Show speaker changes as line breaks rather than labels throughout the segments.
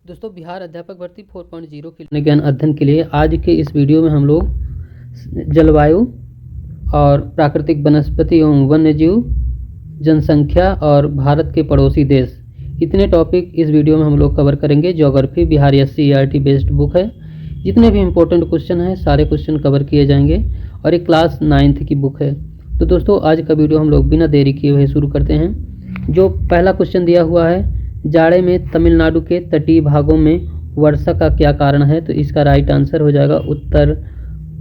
दोस्तों, बिहार अध्यापक भर्ती 4.0 के ज्ञान अध्ययन के लिए आज के इस वीडियो में हम लोग जलवायु और प्राकृतिक वनस्पति एवं वन्यजीव, जनसंख्या और भारत के पड़ोसी देश, इतने टॉपिक इस वीडियो में हम लोग कवर करेंगे। Geography Bihar SCERT based book है। जितने भी इम्पोर्टेंट क्वेश्चन हैं सारे क्वेश्चन कवर किए जाएंगे और एक क्लास 9th की बुक है। तो दोस्तों, आज का वीडियो हम लोग बिना देरी किए हुए शुरू करते हैं। जो पहला क्वेश्चन दिया हुआ है, जाड़े में तमिलनाडु के तटीय भागों में वर्षा का क्या कारण है? तो इसका राइट आंसर हो जाएगा उत्तर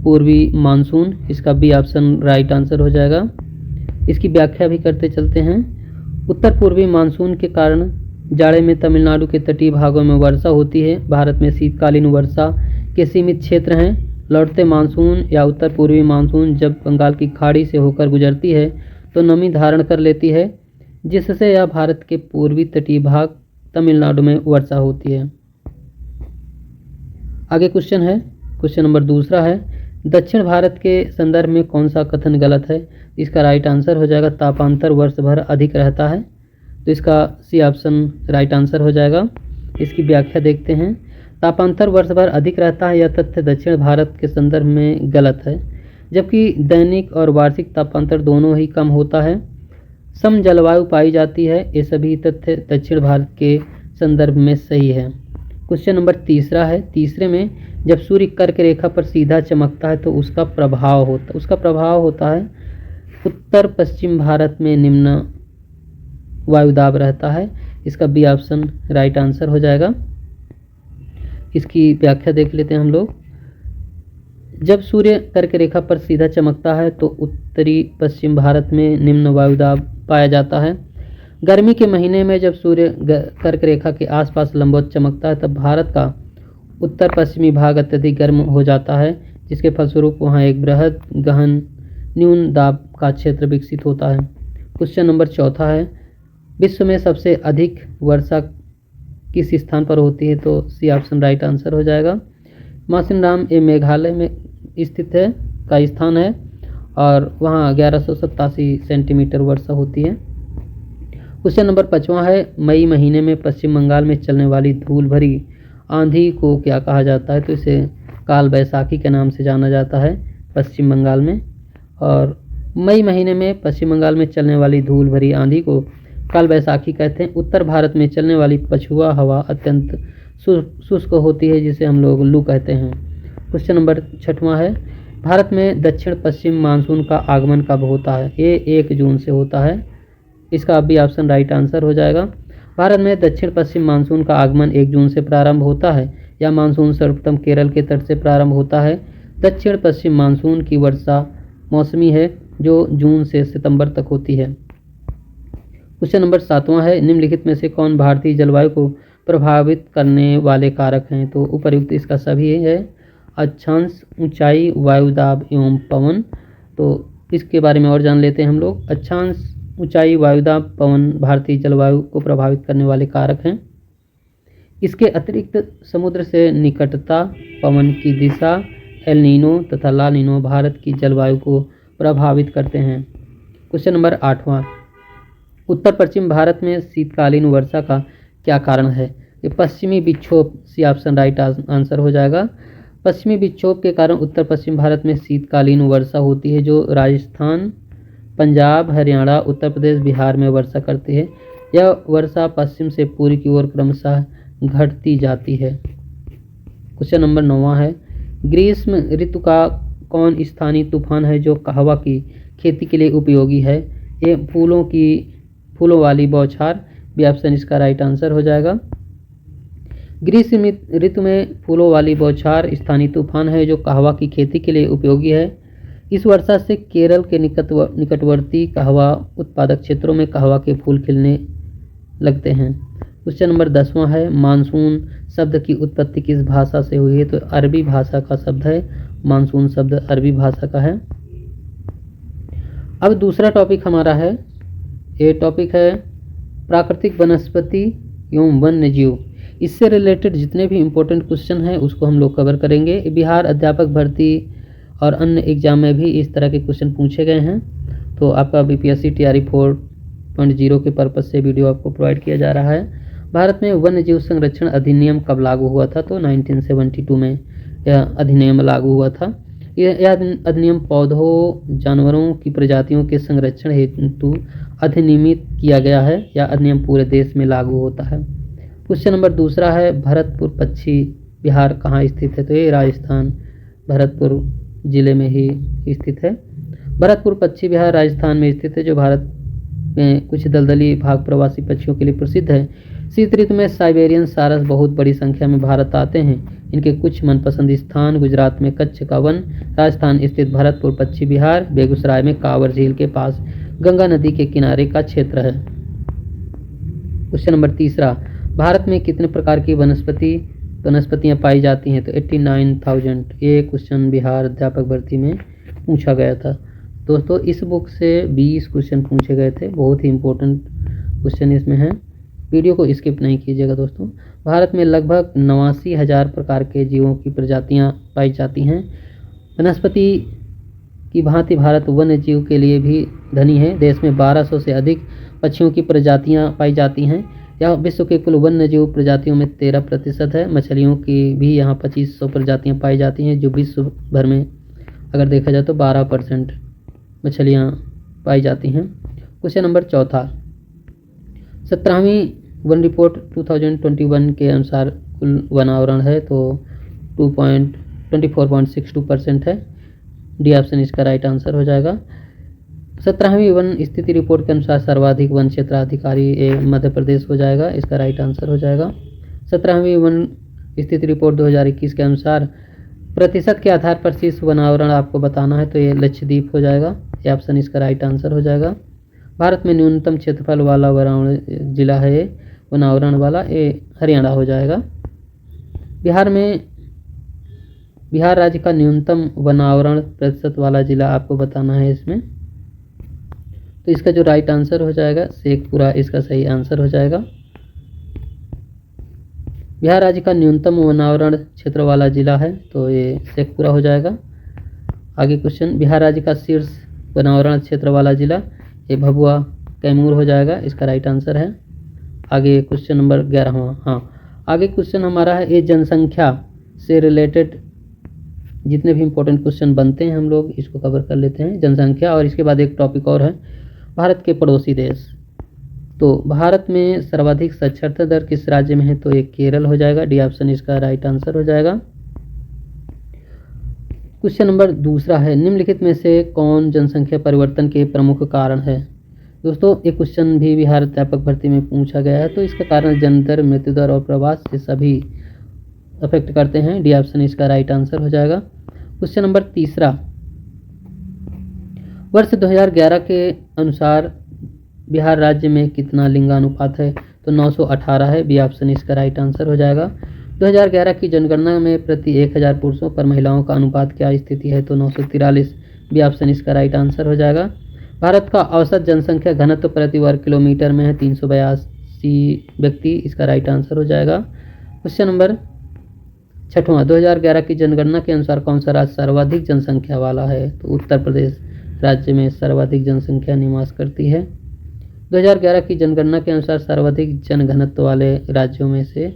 पूर्वी मानसून। इसका बी ऑप्शन राइट आंसर हो जाएगा। इसकी व्याख्या भी करते चलते हैं। उत्तर पूर्वी मानसून के कारण जाड़े में तमिलनाडु के तटीय भागों में वर्षा होती है। भारत में शीतकालीन वर्षा के सीमित क्षेत्र हैं। लौटते मानसून या उत्तर पूर्वी मानसून जब बंगाल की खाड़ी से होकर गुजरती है तो नमी धारण कर लेती है, जिससे यह भारत के पूर्वी तटीय भाग तमिलनाडु में वर्षा होती है। आगे क्वेश्चन है, क्वेश्चन नंबर दूसरा है, दक्षिण भारत के संदर्भ में कौन सा कथन गलत है? इसका राइट आंसर हो जाएगा तापांतर वर्ष भर अधिक रहता है। तो इसका सी ऑप्शन राइट आंसर हो जाएगा। इसकी व्याख्या देखते हैं। तापांतर वर्ष भर अधिक रहता है, यह तथ्य दक्षिण भारत के संदर्भ में गलत है, जबकि दैनिक और वार्षिक तापांतर दोनों ही कम होता है। सम जलवायु पाई जाती है। ये सभी तथ्य दक्षिण भारत के संदर्भ में सही है। क्वेश्चन नंबर तीसरा है, तीसरे में जब सूर्य कर्क रेखा पर सीधा चमकता है तो उसका प्रभाव होता है उत्तर पश्चिम भारत में निम्न वायुदाब रहता है। इसका बी ऑप्शन राइट आंसर हो जाएगा। इसकी व्याख्या देख लेते हैं हम लोग। जब सूर्य कर्क रेखा पर सीधा चमकता है तो उत्तरी पश्चिम भारत में निम्न वायुदाब पाया जाता है। गर्मी के महीने में जब सूर्य कर्क रेखा के आसपास लंबवत चमकता है तब भारत का उत्तर पश्चिमी भाग अत्यधिक गर्म हो जाता है, जिसके फलस्वरूप वहाँ एक बृहद गहन न्यून दाब का क्षेत्र विकसित होता है। क्वेश्चन नंबर चौथा है, विश्व में सबसे अधिक वर्षा किस स्थान पर होती है? तो सी ऑप्शन राइट आंसर हो जाएगा। मौसिनराम ये मेघालय में स्थित है का स्थान है और वहाँ 1187 सेंटीमीटर वर्षा होती है। क्वेश्चन नंबर 5वां है, मई महीने में पश्चिम बंगाल में चलने वाली धूल भरी आंधी को क्या कहा जाता है? तो इसे काल बैसाखी के नाम से जाना जाता है पश्चिम बंगाल में। और मई महीने में पश्चिम बंगाल में चलने वाली धूल भरी आंधी को काल बैसाखी कहते हैं। उत्तर भारत में चलने वाली पछुआ हवा अत्यंत शुष्क होती है, जिसे हम लोग लू कहते हैं। क्वेश्चन नंबर 6वां है, भारत में दक्षिण पश्चिम मानसून का आगमन कब होता है? ये 1 जून से होता है। इसका भी ऑप्शन राइट आंसर हो जाएगा। भारत में दक्षिण पश्चिम मानसून का आगमन 1 जून से प्रारंभ होता है। यह मानसून सर्वप्रथम केरल के तट से प्रारंभ होता है। दक्षिण पश्चिम मानसून की वर्षा मौसमी है जो जून से सितंबर तक होती है। क्वेश्चन नंबर 7वां है, निम्नलिखित में से कौन भारतीय जलवायु को प्रभावित करने वाले कारक हैं? तो उपर्युक्त इसका सभी है। अक्षांश, ऊंचाई, वायुदाब एवं पवन। तो इसके बारे में और जान लेते हैं हम लोग। अक्षांश, ऊंचाई, वायुदाब, पवन भारतीय जलवायु को प्रभावित करने वाले कारक हैं। इसके अतिरिक्त समुद्र से निकटता, पवन की दिशा, एल नीनो तथा ला नीनो भारत की जलवायु को प्रभावित करते हैं। क्वेश्चन नंबर 8वां, उत्तर पश्चिम भारत में शीतकालीन वर्षा का क्या कारण है? ये पश्चिमी विक्षोभ, सी ऑप्शन राइट आंसर हो जाएगा। पश्चिमी विक्षोभ के कारण उत्तर पश्चिम भारत में शीतकालीन वर्षा होती है, जो राजस्थान, पंजाब, हरियाणा, उत्तर प्रदेश, बिहार में वर्षा करती है। यह वर्षा पश्चिम से पूर्व की ओर क्रमशः घटती जाती है। क्वेश्चन नंबर 9वां है, ग्रीष्म ऋतु का कौन स्थानीय तूफान है जो कहवा की खेती के लिए उपयोगी है? ये फूलों वाली बौछार, भी ऑप्शन इसका राइट आंसर हो जाएगा। ग्रीष्म ऋतु में फूलों वाली बौछार स्थानीय तूफान है जो कहवा की खेती के लिए उपयोगी है। इस वर्षा से केरल के निकटवर्ती कहवा उत्पादक क्षेत्रों में कहवा के फूल खिलने लगते हैं। क्वेश्चन नंबर 10वां है, मानसून शब्द की उत्पत्ति किस भाषा से हुई है? तो अरबी भाषा का शब्द है। मानसून शब्द अरबी भाषा का है। अब दूसरा टॉपिक हमारा है, ये टॉपिक है प्राकृतिक वनस्पति एवं वन्यजीव। इससे रिलेटेड जितने भी इम्पोर्टेंट क्वेश्चन हैं उसको हम लोग कवर करेंगे। बिहार अध्यापक भर्ती और अन्य एग्जाम में भी इस तरह के क्वेश्चन पूछे गए हैं। तो आपका BPSC TRE 4.0 के पर्पज़ से वीडियो आपको प्रोवाइड किया जा रहा है। भारत में वन्य जीव संरक्षण अधिनियम कब लागू हुआ था? तो 1972 में यह अधिनियम लागू हुआ था। यह अधिनियम पौधों जानवरों की प्रजातियों के संरक्षण हेतु अधिनियमित किया गया है। यह अधिनियम पूरे देश में लागू होता है। क्वेश्चन नंबर दूसरा है, भरतपुर पश्चिम बिहार कहाँ स्थित है? तो ये राजस्थान भरतपुर जिले में ही स्थित है। भरतपुर पश्चिम बिहार राजस्थान में स्थित है, जो भारत में कुछ दलदली भाग प्रवासी पक्षियों के लिए प्रसिद्ध है। शीत ऋतु में साइबेरियन सारस बहुत बड़ी संख्या में भारत आते हैं। इनके कुछ मनपसंद स्थान गुजरात में कच्छ का वन, राजस्थान स्थित भरतपुर पश्चिम बिहार, बेगूसराय में कांवर झील के पास गंगा नदी के किनारे का क्षेत्र है। क्वेश्चन नंबर तीसरा, भारत में कितने प्रकार की वनस्पतियां पाई जाती हैं? तो 89,000। ये क्वेश्चन बिहार अध्यापक भर्ती में पूछा गया था। दोस्तों इस बुक से 20 क्वेश्चन पूछे गए थे, बहुत ही इंपॉर्टेंट क्वेश्चन इसमें है, वीडियो को स्किप नहीं कीजिएगा दोस्तों। भारत में लगभग 89,000 प्रकार के जीवों की प्रजातियां पाई जाती हैं। वनस्पति की भांति भारत वन्य जीव के लिए भी धनी है। देश में 1200 से अधिक पक्षियों की प्रजातियां पाई जाती हैं। यह विश्व के कुल वन्य जीव प्रजातियों में 13% है। मछलियों की भी यहाँ 2500 प्रजातियां पाई जाती हैं, जो विश्व भर में अगर देखा जाए तो 12% मछलियाँ पाई जाती हैं। क्वेश्चन नंबर चौथा, 17वीं वन रिपोर्ट 2021 के अनुसार कुल वन आवरण है तो 24.62% है। डी ऑप्शन इसका राइट आंसर हो जाएगा। 17वीं वन स्थिति रिपोर्ट के अनुसार सर्वाधिक वन क्षेत्राधिकारी मध्य प्रदेश हो जाएगा, इसका राइट आंसर हो जाएगा। 17वीं वन स्थिति रिपोर्ट 2021 के अनुसार प्रतिशत के आधार पर शीर्ष वनावरण आपको बताना है, तो ये लक्षद्वीप हो जाएगा, ये ऑप्शन इसका राइट आंसर हो जाएगा। भारत में न्यूनतम क्षेत्रफल वाला वनावरण जिला है ये वनावरण वाला, ये हरियाणा हो जाएगा। बिहार राज्य का न्यूनतम वनावरण प्रतिशत वाला जिला आपको बताना है इसमें, तो इसका जो राइट आंसर हो जाएगा शेखपुरा इसका सही आंसर हो जाएगा। बिहार राज्य का न्यूनतम वनावरण क्षेत्र वाला जिला है तो ये शेखपुरा हो जाएगा। आगे क्वेश्चन, बिहार राज्य का शीर्ष वनावरण क्षेत्र वाला जिला ये भभुआ कैमूर हो जाएगा, इसका राइट आंसर है। आगे क्वेश्चन नंबर 11वां, हाँ आगे क्वेश्चन हमारा है ये जनसंख्या से रिलेटेड जितने भी इंपॉर्टेंट क्वेश्चन बनते हैं हम लोग इसको कवर कर लेते हैं, जनसंख्या। और इसके बाद एक टॉपिक और है भारत के पड़ोसी देश। तो भारत में सर्वाधिक साक्षरता दर किस राज्य में है? तो ये केरल हो जाएगा, डी ऑप्शन इसका राइट आंसर हो जाएगा। क्वेश्चन नंबर दूसरा है, निम्नलिखित में से कौन जनसंख्या परिवर्तन के प्रमुख कारण है? दोस्तों ये क्वेश्चन भी बिहार अध्यापक भर्ती में पूछा गया है, तो इसका कारण जन्म दर, मृत्यु दर और प्रवास ये सभी अफेक्ट करते हैं, डी ऑप्शन इसका राइट आंसर हो जाएगा। क्वेश्चन नंबर तीसरा, वर्ष 2011 के अनुसार बिहार राज्य में कितना लिंगानुपात है? तो 918 है, बी ऑप्शन इसका राइट आंसर हो जाएगा। 2011 की जनगणना में प्रति 1000 पुरुषों पर महिलाओं का अनुपात क्या स्थिति है? तो 943, बी ऑप्शन इसका राइट आंसर हो जाएगा। भारत का औसत जनसंख्या घनत्व प्रति वर्ग किलोमीटर में है 382 व्यक्ति, इसका राइट आंसर हो जाएगा। क्वेश्चन नंबर 6वां, 2011 की जनगणना के अनुसार कौन सा राज्य सर्वाधिक जनसंख्या वाला है? तो उत्तर प्रदेश राज्य में सर्वाधिक जनसंख्या निवास करती है। 2011 की जनगणना के अनुसार सर्वाधिक जनघनत्व वाले राज्यों में से,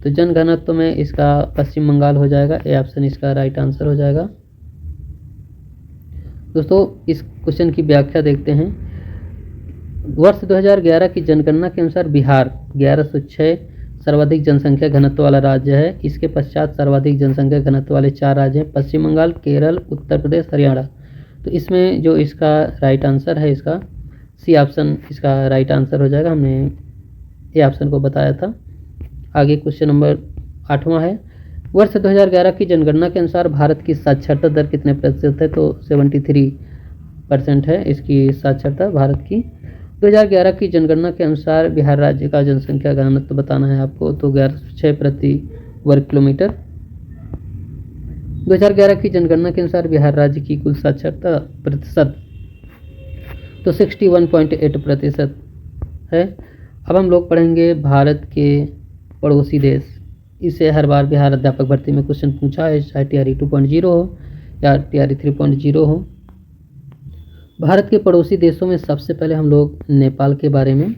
तो जनघनत्व में इसका पश्चिम बंगाल हो जाएगा, ए ऑप्शन इसका राइट आंसर हो जाएगा। दोस्तों इस क्वेश्चन की व्याख्या देखते हैं। वर्ष 2011 की जनगणना के अनुसार बिहार 1106 सर्वाधिक जनसंख्या घनत्व वाला राज्य है। इसके पश्चात सर्वाधिक जनसंख्या घनत्व वाले 4 राज्य हैं, पश्चिम बंगाल, केरल, उत्तर प्रदेश, हरियाणा। तो इसमें जो इसका राइट आंसर है इसका सी ऑप्शन इसका राइट आंसर हो जाएगा, हमने ए ऑप्शन को बताया था। आगे क्वेश्चन नंबर 8वां है, वर्ष 2011 की जनगणना के अनुसार भारत की साक्षरता दर कितने प्रतिशत है? तो 73% है इसकी साक्षरता भारत की। 2011 की जनगणना के अनुसार बिहार राज्य का जनसंख्या घनत्व बताना है आपको, तो 1106 प्रति वर्ग किलोमीटर। 2011 की जनगणना के अनुसार बिहार राज्य की कुल साक्षरता प्रतिशत तो 61.8% है। अब हम लोग पढ़ेंगे भारत के पड़ोसी देश। इसे हर बार बिहार अध्यापक भर्ती में क्वेश्चन पूछा है, चाहे TRE 2.0 हो या TRE 3.0 हो। भारत के पड़ोसी देशों में सबसे पहले हम लोग नेपाल के बारे में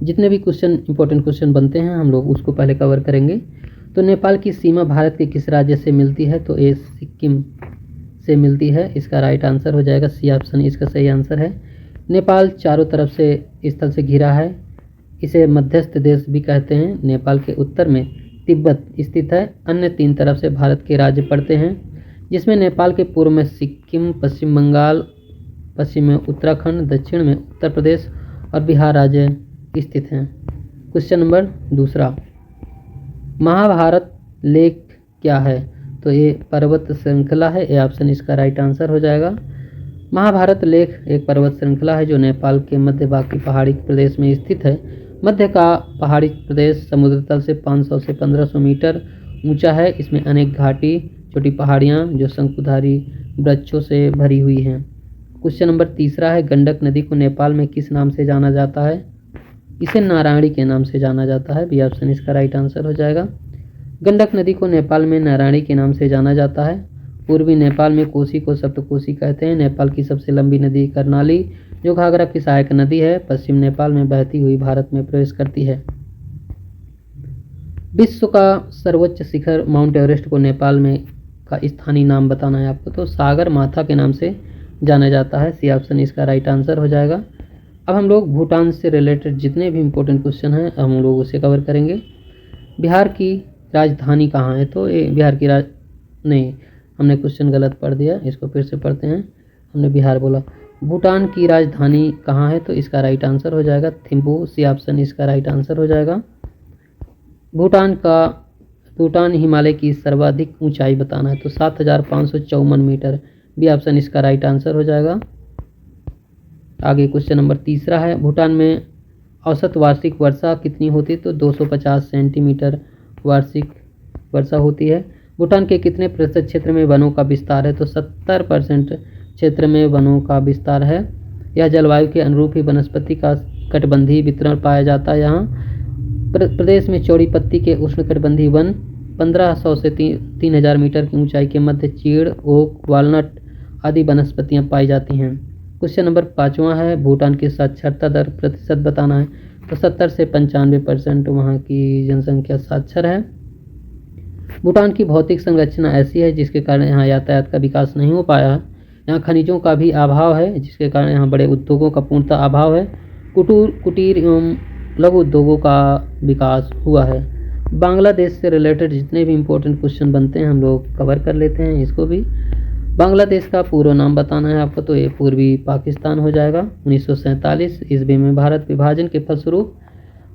जितने भी क्वेश्चन इंपॉर्टेंट क्वेश्चन बनते हैं हम लोग उसको पहले कवर करेंगे। तो नेपाल की सीमा भारत के किस राज्य से मिलती है? तो ए सिक्किम से मिलती है। इसका राइट आंसर हो जाएगा सी ऑप्शन, इसका सही आंसर है। नेपाल चारों तरफ से स्थल से घिरा है। इसे मध्यस्थ देश भी कहते हैं। नेपाल के उत्तर में तिब्बत स्थित है। अन्य 3 तरफ से भारत के राज्य पड़ते हैं, जिसमें नेपाल के पूर्व में सिक्किम, पश्चिम बंगाल, पश्चिम में उत्तराखंड, दक्षिण में उत्तर प्रदेश और बिहार राज्य स्थित हैं। क्वेश्चन नंबर दूसरा, महाभारत लेक क्या है? तो ये पर्वत श्रृंखला है। ए ऑप्शन इसका राइट आंसर हो जाएगा। महाभारत लेक एक पर्वत श्रृंखला है जो नेपाल के मध्य भाग की पहाड़ी प्रदेश में स्थित है। मध्य का पहाड़ी प्रदेश समुद्र तल से 500 से 1500 मीटर ऊंचा है। इसमें अनेक घाटी, छोटी पहाड़ियां जो शंकुधारी वृक्षों से भरी हुई हैं। क्वेश्चन नंबर तीसरा है, गंडक नदी को नेपाल में किस नाम से जाना जाता है? इसे नारायणी के नाम से जाना जाता है। बी ऑप्शन इसका राइट आंसर हो जाएगा। गंडक नदी को नेपाल में नारायणी के नाम से जाना जाता है। पूर्वी नेपाल में कोसी को सप्तकोसी कहते हैं। नेपाल की सबसे लंबी नदी कर्णाली जो घाघरा की सहायक नदी है, पश्चिम नेपाल में बहती हुई भारत में प्रवेश करती है। विश्व का सर्वोच्च शिखर माउंट एवरेस्ट को नेपाल में का स्थानीय नाम बताना है आपको। तो सागर माथा के नाम से जाना जाता है। सी ऑप्शन इसका राइट आंसर हो जाएगा। अब हम लोग भूटान से रिलेटेड जितने भी इंपॉर्टेंट क्वेश्चन हैं हम लोग उसे कवर करेंगे। बिहार की राजधानी कहाँ है? तो ये बिहार की नहीं, हमने क्वेश्चन गलत पढ़ दिया, इसको फिर से पढ़ते हैं। हमने बिहार बोला। भूटान की राजधानी कहाँ है? तो इसका राइट आंसर हो जाएगा थिम्पू। सी ऑप्शन इसका राइट आंसर हो जाएगा। भूटान हिमालय की सर्वाधिक ऊंचाई बताना है। तो 7554 मीटर। बी ऑप्शन इसका राइट आंसर हो जाएगा। आगे क्वेश्चन नंबर तीसरा है, भूटान में औसत वार्षिक वर्षा कितनी होती है? तो 250 सेंटीमीटर वार्षिक वर्षा होती है। भूटान के कितने प्रतिशत क्षेत्र में वनों का विस्तार है? तो 70% क्षेत्र में वनों का विस्तार है। यह जलवायु के अनुरूप ही वनस्पति का कटिबंधीय वितरण पाया जाता है। यहाँ प्रदेश में चौड़ी पत्ती के उष्णकटिबंधीय वन 1500 से 3000 मीटर की ऊंचाई के मध्य चीड़, ओक, वालनट आदि वनस्पतियां पाई जाती हैं। क्वेश्चन नंबर 5वां है, भूटान की साक्षरता दर प्रतिशत बताना है। तो 70 से 95% वहाँ की जनसंख्या साक्षर है। भूटान की भौतिक संरचना ऐसी है जिसके कारण यहाँ यातायात का विकास नहीं हो पाया है। यहाँ खनिजों का भी अभाव है जिसके कारण यहाँ बड़े उद्योगों का पूर्णतः अभाव है। कुटीर एवं लघु उद्योगों का विकास हुआ है। बांग्लादेश से रिलेटेड जितने भी इंपॉर्टेंट क्वेश्चन बनते हैं हम लोग कवर कर लेते हैं इसको भी। बांग्लादेश का पूर्व नाम बताना है आपको। तो ये पूर्वी पाकिस्तान हो जाएगा। 1947 ईस्वी में भारत विभाजन के फलस्वरूप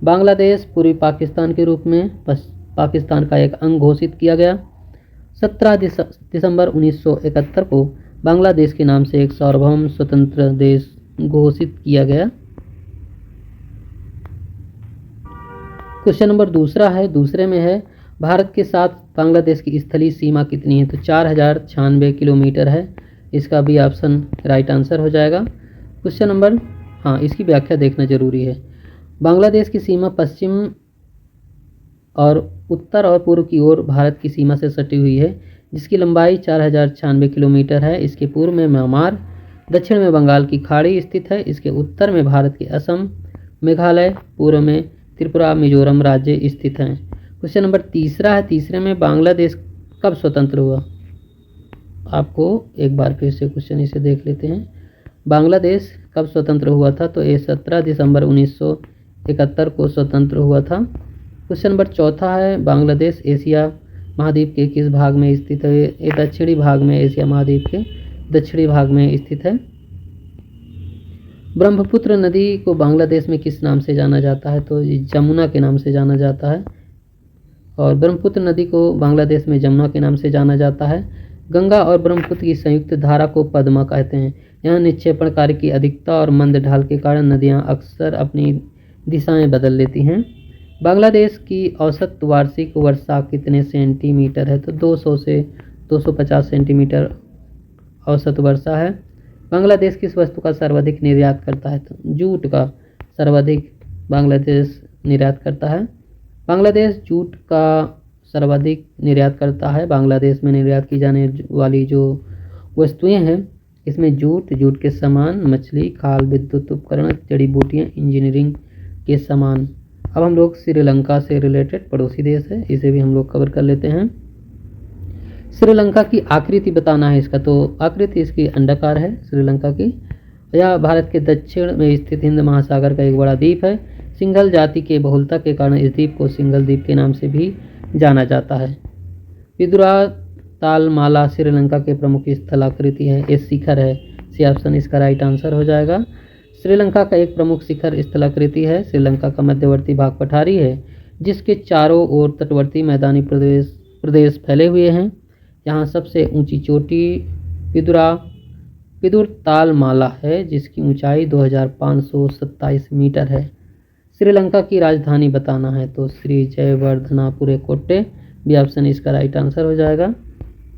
बांग्लादेश पूर्वी पाकिस्तान के रूप में पाकिस्तान का एक अंग घोषित किया गया। 17 दिसंबर 1971 को बांग्लादेश के नाम से एक सार्वभौम स्वतंत्र देश घोषित किया गया। क्वेश्चन नंबर दूसरा है, दूसरे में है भारत के साथ बांग्लादेश की स्थलीय सीमा कितनी है? तो 4096 किलोमीटर है। इसका भी ऑप्शन राइट आंसर हो जाएगा। क्वेश्चन नंबर, इसकी व्याख्या देखना जरूरी है। बांग्लादेश की सीमा पश्चिम और उत्तर और पूर्व की ओर भारत की सीमा से सटी हुई है, जिसकी लंबाई 4096 किलोमीटर है। इसके पूर्व में म्यांमार, दक्षिण में बंगाल की खाड़ी स्थित है। इसके उत्तर में भारत के असम, मेघालय, पूर्व में त्रिपुरा, मिजोरम राज्य स्थित हैं। क्वेश्चन नंबर तीसरा है, तीसरे में बांग्लादेश कब स्वतंत्र हुआ? आपको एक बार फिर से क्वेश्चन इसे देख लेते हैं। बांग्लादेश कब स्वतंत्र हुआ था? तो ये 17 दिसंबर 1971 को स्वतंत्र हुआ था। क्वेश्चन नंबर चौथा है, बांग्लादेश एशिया महाद्वीप के किस भाग में स्थित है? ये दक्षिणी भाग में, एशिया महाद्वीप के दक्षिणी भाग में स्थित है। ब्रह्मपुत्र नदी को बांग्लादेश में किस नाम से जाना जाता है? तो जमुना के नाम से जाना जाता है। और ब्रह्मपुत्र नदी को बांग्लादेश में जमुना के नाम से जाना जाता है। गंगा और ब्रह्मपुत्र की संयुक्त धारा को पद्मा कहते हैं। यहाँ निक्षेपण कार्य की अधिकता और मंद ढाल के कारण नदियाँ अक्सर अपनी दिशाएं बदल लेती हैं। बांग्लादेश की औसत वार्षिक वर्षा कितने सेंटीमीटर है? तो 200 से 250 सेंटीमीटर औसत वर्षा है। बांग्लादेश किस वस्तु का सर्वाधिक निर्यात करता है? तो जूट का सर्वाधिक बांग्लादेश निर्यात करता है। बांग्लादेश जूट का सर्वाधिक निर्यात करता है। बांग्लादेश में निर्यात की जाने वाली जो वस्तुएं हैं इसमें जूट के सामान, मछली, खाल, विद्युत उपकरण, जड़ी बूटियाँ, इंजीनियरिंग के समान। अब हम लोग श्रीलंका से रिलेटेड पड़ोसी देश है, इसे भी हम लोग कवर कर लेते हैं। श्रीलंका की आकृति बताना है इसका, तो आकृति इसकी अंडाकार है श्रीलंका की। यह भारत के दक्षिण में स्थित हिंद महासागर का एक बड़ा द्वीप है। सिंघल जाति के बहुलता के कारण इस द्वीप को सिंघल द्वीप के नाम से भी जाना जाता है। पिदुरा तालमाला श्रीलंका के प्रमुख स्थलाकृति है, ये शिखर है। सी ऑप्शन इसका राइट आंसर हो जाएगा। श्रीलंका का एक प्रमुख शिखर स्थलाकृति है। श्रीलंका का मध्यवर्ती भाग पठारी है, जिसके चारों ओर तटवर्ती मैदानी प्रदेश फैले हुए हैं। यहाँ सबसे ऊंची चोटी पिदुर तालमाला है, जिसकी ऊंचाई 2527 मीटर है। श्रीलंका की राजधानी बताना है, तो श्री जयवर्धनापुरे कोट्टे बी ऑप्शन इसका राइट आंसर हो जाएगा।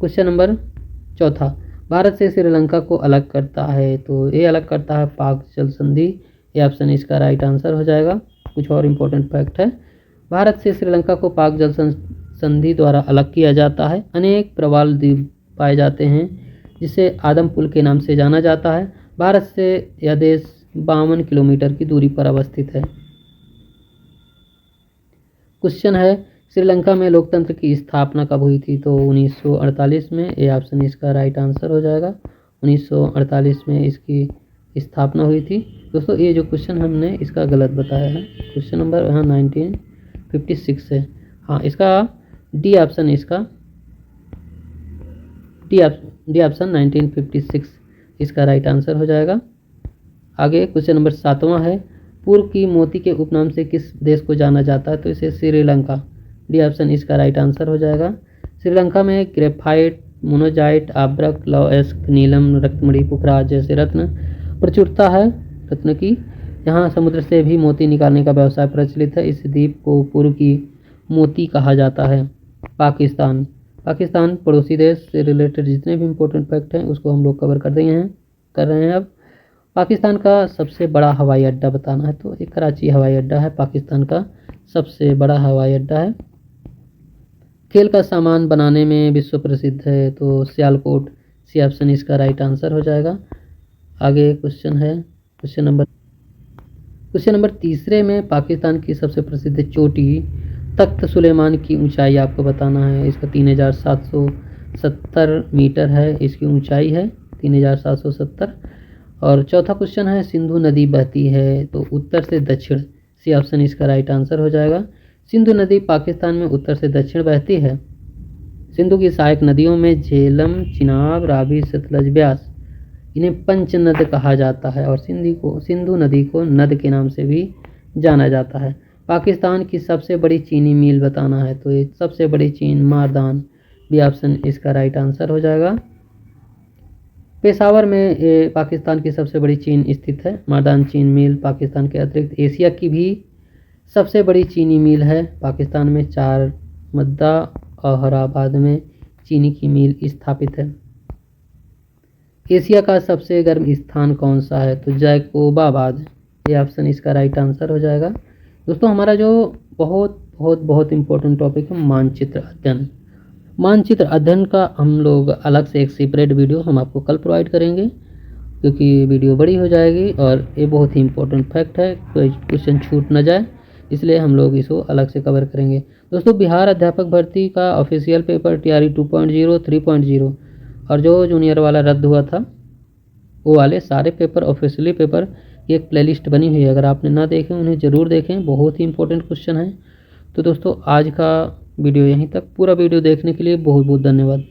क्वेश्चन नंबर 4, भारत से श्रीलंका को अलग करता है, तो ये अलग करता है पाक जल संधि। ये ऑप्शन इसका राइट आंसर हो जाएगा। कुछ और इम्पोर्टेंट फैक्ट है, भारत से श्रीलंका को पाक जल संधि द्वारा अलग किया जाता है। अनेक प्रवाल द्वीप पाए जाते हैं, जिसे आदम पुल के नाम से जाना जाता है। भारत से यह देश 52 किलोमीटर की दूरी पर अवस्थित है। क्वेश्चन है, श्रीलंका में लोकतंत्र की स्थापना कब हुई थी, तो 1948 में। ये ऑप्शन इसका राइट आंसर हो जाएगा। 1948 में इसकी स्थापना हुई थी। दोस्तों ये जो क्वेश्चन हमने इसका गलत बताया है, क्वेश्चन नंबर यहाँ 1956 है। हाँ, इसका डी ऑप्शन इसका डी ऑप्शन 1956 इसका राइट आंसर हो जाएगा। आगे क्वेश्चन नंबर 7वां है, पूर्व की मोती के उपनाम से किस देश को जाना जाता है, तो इसे श्रीलंका। डी ऑप्शन इसका राइट आंसर हो जाएगा। श्रीलंका में ग्रेफाइट, मोनोजाइट, आब्रक, लौहस्क, नीलम, रक्तमणि, पुखराज जैसे रत्न प्रचुरता है रत्न की। यहाँ समुद्र से भी मोती निकालने का व्यवसाय प्रचलित है। इस द्वीप को पूर्व की मोती कहा जाता है। पाकिस्तान पड़ोसी देश से रिलेटेड जितने भी इम्पोर्टेंट फैक्ट हैं उसको हम लोग कवर कर रहे हैं। अब पाकिस्तान का सबसे बड़ा हवाई अड्डा बताना है, तो एक कराची हवाई अड्डा है, पाकिस्तान का सबसे बड़ा हवाई अड्डा है। खेल का सामान बनाने में विश्व प्रसिद्ध है, तो सियालकोट। सी ऑप्शन इसका राइट आंसर हो जाएगा। आगे क्वेश्चन है, क्वेश्चन नंबर 3 में पाकिस्तान की सबसे प्रसिद्ध चोटी तख्त सुलेमान की ऊंचाई आपको बताना है। इसका 3770 मीटर है, इसकी ऊंचाई है 3770। और चौथा क्वेश्चन है, सिंधु नदी बहती है, तो उत्तर से दक्षिण। सी ऑप्शन इसका राइट आंसर हो जाएगा। सिंधु नदी पाकिस्तान में उत्तर से दक्षिण बहती है। सिंधु की सहायक नदियों में झेलम, चिनाब, रावी, सतलज, ब्यास, इन्हें पंचनद कहा जाता है। और सिंधु नदी को नद के नाम से भी जाना जाता है। पाकिस्तान की सबसे बड़ी चीनी मिल बताना है, तो ये सबसे बड़ी चीन मारदान। बी ऑप्शन इसका राइट आंसर हो जाएगा। पेशावर में ये पाकिस्तान की सबसे बड़ी चीन स्थित है। मारदान चीन मिल पाकिस्तान के अतिरिक्त एशिया की भी सबसे बड़ी चीनी मिल है। पाकिस्तान में 4 मद्दा अहराबाद में चीनी की मिल स्थापित है। एशिया का सबसे गर्म स्थान कौन सा है, तो जैकोबाबाद। ये ऑप्शन इसका राइट आंसर हो जाएगा। दोस्तों हमारा जो बहुत इम्पोर्टेंट टॉपिक है मानचित्र अध्ययन का हम लोग अलग से एक सेपरेट वीडियो हम आपको कल प्रोवाइड करेंगे, क्योंकि वीडियो बड़ी हो जाएगी और ये बहुत ही इम्पोर्टेंट फैक्ट है, कोई क्वेश्चन छूट ना जाए, इसलिए हम लोग इसको अलग से कवर करेंगे। दोस्तों बिहार अध्यापक भर्ती का ऑफिशियल पेपर TRE 2.0, 3.0 और जो जूनियर वाला रद्द हुआ था वो वाले सारे पेपर ऑफिशियली पेपर की एक प्लेलिस्ट बनी हुई है। अगर आपने ना देखे उन्हें ज़रूर देखें, बहुत ही इंपॉर्टेंट क्वेश्चन है। तो दोस्तों आज का वीडियो यहीं तक। पूरा वीडियो देखने के लिए बहुत बहुत धन्यवाद।